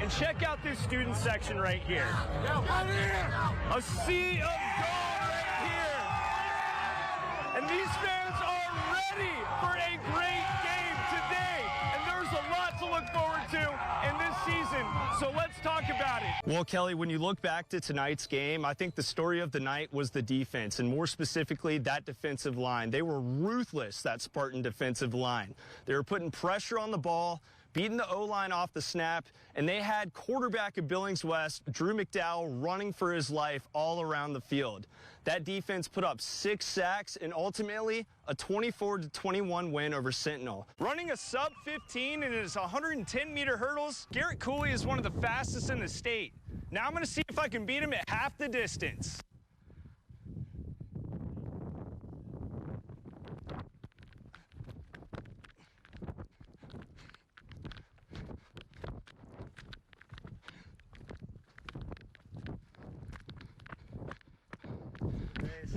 And check out this student section right here. A sea of gold right here. And these fans are ready for a great game today. And there's a lot to look forward to in this season. So let's talk about it. Well, Kelly, when you look back to tonight's game, I think the story of the night was the defense, and more specifically, that defensive line. They were ruthless, that Spartan defensive line. They were putting pressure on the ball, beating the O-line off the snap, and they had quarterback of Billings West, Drew McDowell, running for his life all around the field. That defense put up 6 sacks and ultimately a 24-21 win over Sentinel. Running a sub-15 in his 110-meter hurdles, Garrett Cooley is one of the fastest in the state. Now I'm going to see if I can beat him at half the distance.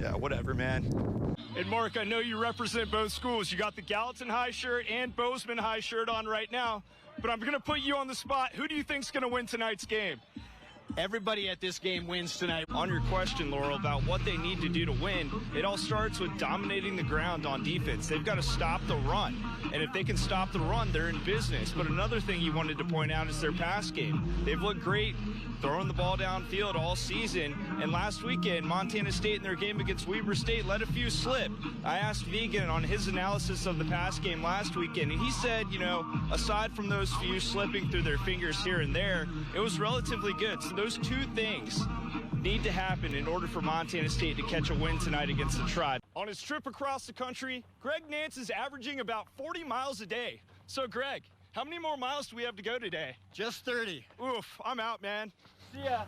Yeah, whatever, man. And Mark, I know you represent both schools. You got the Gallatin high shirt and Bozeman high shirt on right now, but I'm going to put you on the spot. Who do you think's going to win tonight's game? Everybody at this game wins tonight. On your question, Laurel, about what they need to do to win, it all starts with dominating the ground on defense. They've got to stop the run. And if they can stop the run, they're in business. But another thing you wanted to point out is their pass game. They've looked great throwing the ball downfield all season. And last weekend, Montana State in their game against Weber State let a few slip. I asked Vegan on his analysis of the pass game last weekend, and he said, you know, aside from those few slipping through their fingers here and there, it was relatively good. So those two things need to happen in order for Montana State to catch a win tonight against the Tribe. On his trip across the country, Greg Nance is averaging about 40 miles a day. So, Greg, how many more miles do we have to go today? Just 30. Oof, I'm out, man. See ya.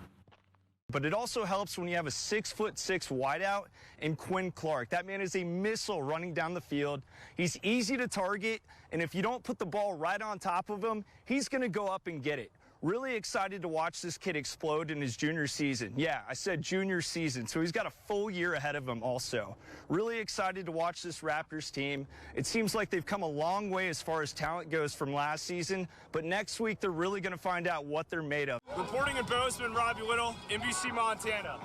But it also helps when you have a 6'6" wideout in Quinn Clark. That man is a missile running down the field. He's easy to target, and if you don't put the ball right on top of him, he's going to go up and get it. Really excited to watch this kid explode in his junior season. Yeah, I said junior season, so he's got a full year ahead of him also. Really excited to watch this Raptors team. It seems like they've come a long way as far as talent goes from last season, but next week they're really going to find out what they're made of. Reporting in Bozeman, Robbie Whittle, NBC Montana.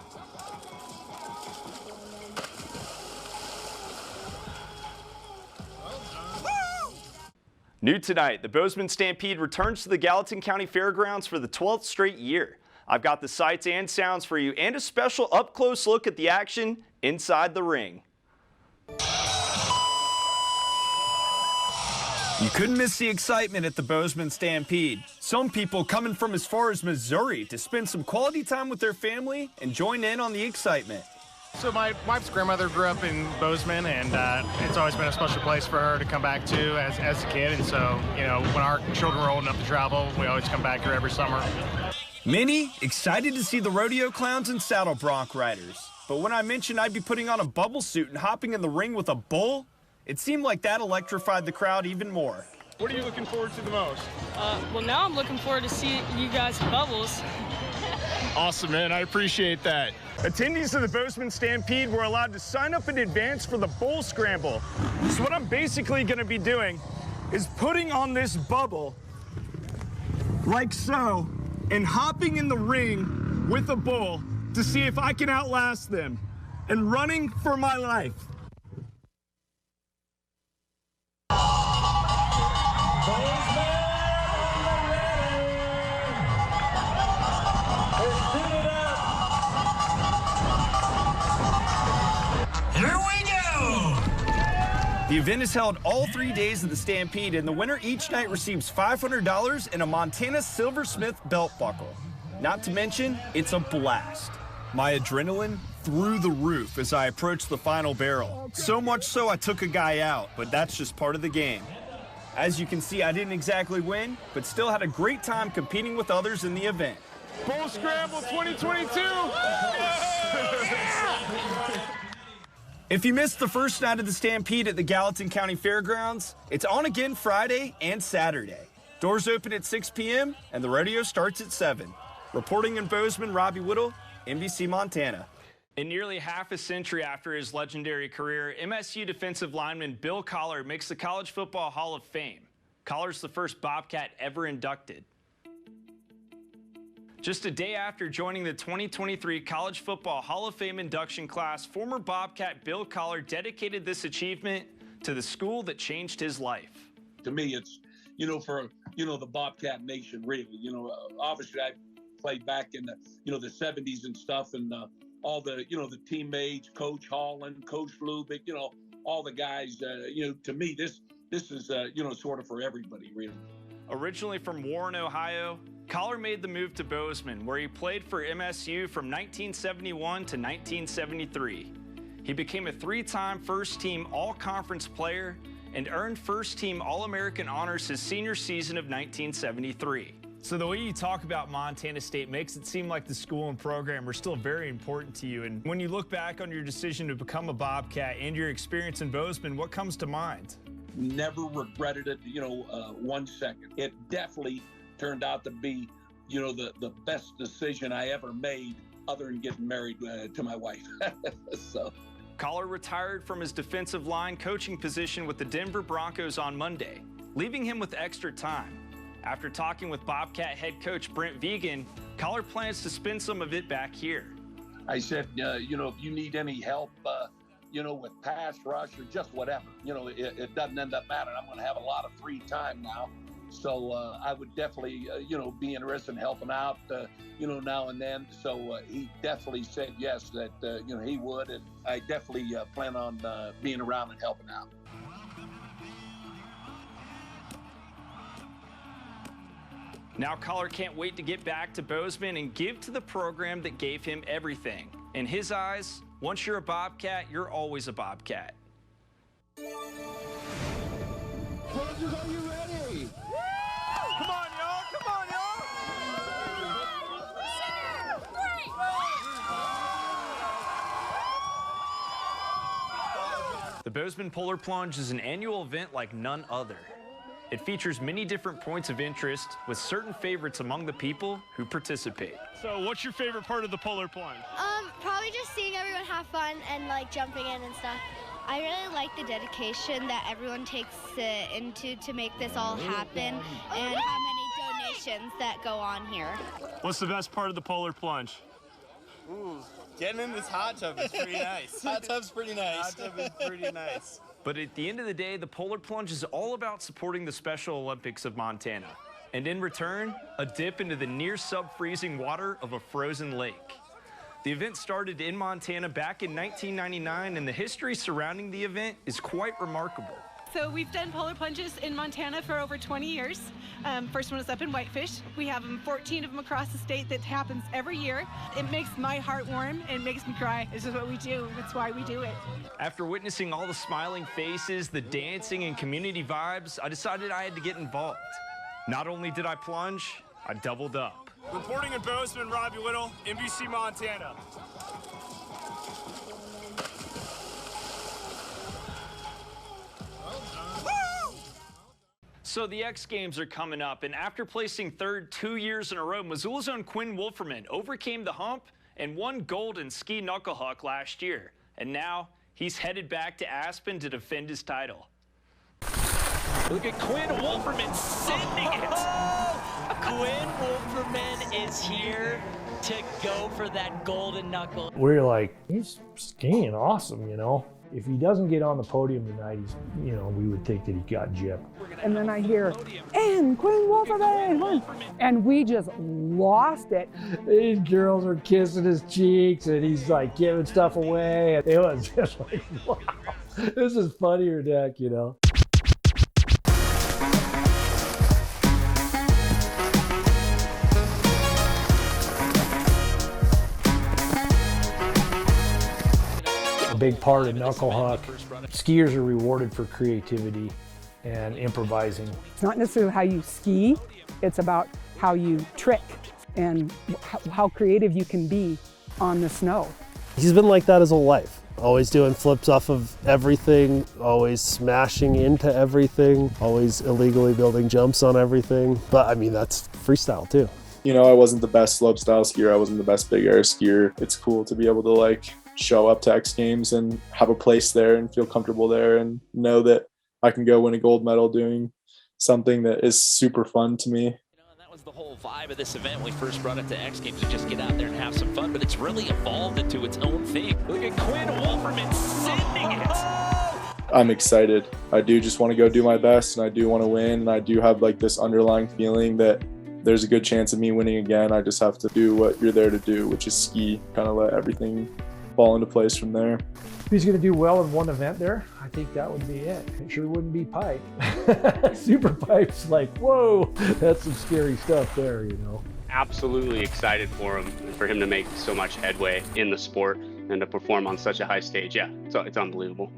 New tonight, the Bozeman Stampede returns to the Gallatin County Fairgrounds for the 12th straight year. I've got the sights and sounds for you and a special up-close look at the action inside the ring. You couldn't miss the excitement at the Bozeman Stampede. Some people coming from as far as Missouri to spend some quality time with their family and join in on the excitement. So my wife's grandmother grew up in Bozeman, and it's always been a special place for her to come back to as a kid. And so, you know, when our children were old enough to travel, we always come back here every summer. Many excited to see the rodeo clowns and saddle bronc riders. But when I mentioned I'd be putting on a bubble suit and hopping in the ring with a bull, it seemed like that electrified the crowd even more. What are you looking forward to the most? Well, now I'm looking forward to see you guys bubbles. Awesome, man. I appreciate that. Attendees of the Bozeman Stampede were allowed to sign up in advance for the bull scramble. So what I'm basically going to be doing is putting on this bubble like so and hopping in the ring with a bull to see if I can outlast them and running for my life. The event is held all 3 days of the Stampede, and the winner each night receives $500 and a Montana Silversmith belt buckle. Not to mention, it's a blast. My adrenaline through the roof as I approached the final barrel. So much so I took a guy out, but that's just part of the game. As you can see, I didn't exactly win, but still had a great time competing with others in the event. Bull Scramble 2022! If you missed the first night of the Stampede at the Gallatin County Fairgrounds, it's on again Friday and Saturday. Doors open at 6 p.m. and the rodeo starts at 7. Reporting in Bozeman, Robbie Whittle, NBC Montana. In nearly half a century after his legendary career, MSU defensive lineman Bill Collar makes the College Football Hall of Fame. Collar's the first Bobcat ever inducted. Just a day after joining the 2023 College Football Hall of Fame induction class, former Bobcat Bill Collar dedicated this achievement to the school that changed his life. To me, it's, for, the Bobcat Nation, really. Obviously I played back in the, the 70s and stuff, and all the, the teammates, Coach Holland, Coach Lubick, all the guys, to me, this is, sort of for everybody, really. Originally from Warren, Ohio, Collar made the move to Bozeman, where he played for MSU from 1971 to 1973. He became a three-time first-team all-conference player and earned first-team All-American honors his senior season of 1973. So the way you talk about Montana State makes it seem like the school and program are still very important to you. And when you look back on your decision to become a Bobcat and your experience in Bozeman, what comes to mind? Never regretted it, 1 second. It definitely turned out to be, the best decision I ever made, other than getting married to my wife. So. Collar retired from his defensive line coaching position with the Denver Broncos on Monday, leaving him with extra time. After talking with Bobcat head coach Brent Vegan, Collar plans to spend some of it back here. I said, if you need any help, with pass rush or just whatever, it doesn't end up mattering. I'm going to have a lot of free time now. So I would definitely, be interested in helping out, now and then. So he definitely said yes, that, he would. And I definitely plan on being around and helping out. Now Collar can't wait to get back to Bozeman and give to the program that gave him everything. In his eyes, once you're a Bobcat, you're always a Bobcat. Coaches, are you ready? Come on, y'all! Come on, y'all! The Bozeman Polar Plunge is an annual event like none other. It features many different points of interest with certain favorites among the people who participate. So what's your favorite part of the Polar Plunge? Probably just seeing everyone have fun and like jumping in and stuff. I really like the dedication that everyone takes into to make this all happen and how many donations that go on here. What's the best part of the Polar Plunge? Ooh, getting in this hot tub is pretty nice. Hot tub's pretty nice. Hot tub is pretty nice. But at the end of the day, the Polar Plunge is all about supporting the Special Olympics of Montana. And in return, a dip into the near sub-freezing water of a frozen lake. The event started in Montana back in 1999, and the history surrounding the event is quite remarkable. So we've done polar plunges in Montana for over 20 years. First one was up in Whitefish. We have 14 of them across the state that happens every year. It makes my heart warm and makes me cry. This is what we do. That's why we do it. After witnessing all the smiling faces, the dancing, and community vibes, I decided I had to get involved. Not only did I plunge, I doubled up. Reporting in Bozeman, Robbie Whittle, NBC Montana. So the X Games are coming up, and after placing third 2 years in a row, Missoula's own Quinn Wolferman overcame the hump and won gold in ski knuckle huck last year. And now he's headed back to Aspen to defend his title. Look at Quinn Wolferman sending it. Quinn Wolferman is here to go for that golden knuckle. We're like, he's skiing awesome, If he doesn't get on the podium tonight, he's, we would think that he got gypped. And then I hear, and Quinn Wolferman, and we just lost it. These girls are kissing his cheeks, and he's like giving stuff away. It was just like, wow, this is funnier than heck, A big part of knuckle huck. Skiers are rewarded for creativity and improvising. It's not necessarily how you ski, it's about how you trick and how creative you can be on the snow. He's been like that his whole life. Always doing flips off of everything, always smashing into everything, always illegally building jumps on everything. But I mean, that's freestyle too. I wasn't the best slopestyle skier, I wasn't the best big air skier. It's cool to be able to show up to X Games and have a place there and feel comfortable there and know that I can go win a gold medal doing something that is super fun to me. was the whole vibe of this event when we first brought it to X Games, to just get out there and have some fun, but it's really evolved into its own thing. Look at Quinn Wolferman sending it. I'm excited. I do just want to go do my best, and I do want to win, and I do have like this underlying feeling that there's a good chance of me winning again. I just have to do what you're there to do, which is ski, kind of let everything fall into place from there. If he's going to do well in one event there, I think that would be it. It sure wouldn't be pipe. Super pipe's like, whoa, that's some scary stuff there, you know. Absolutely excited for him to make so much headway in the sport and to perform on such a high stage. Yeah, so it's unbelievable.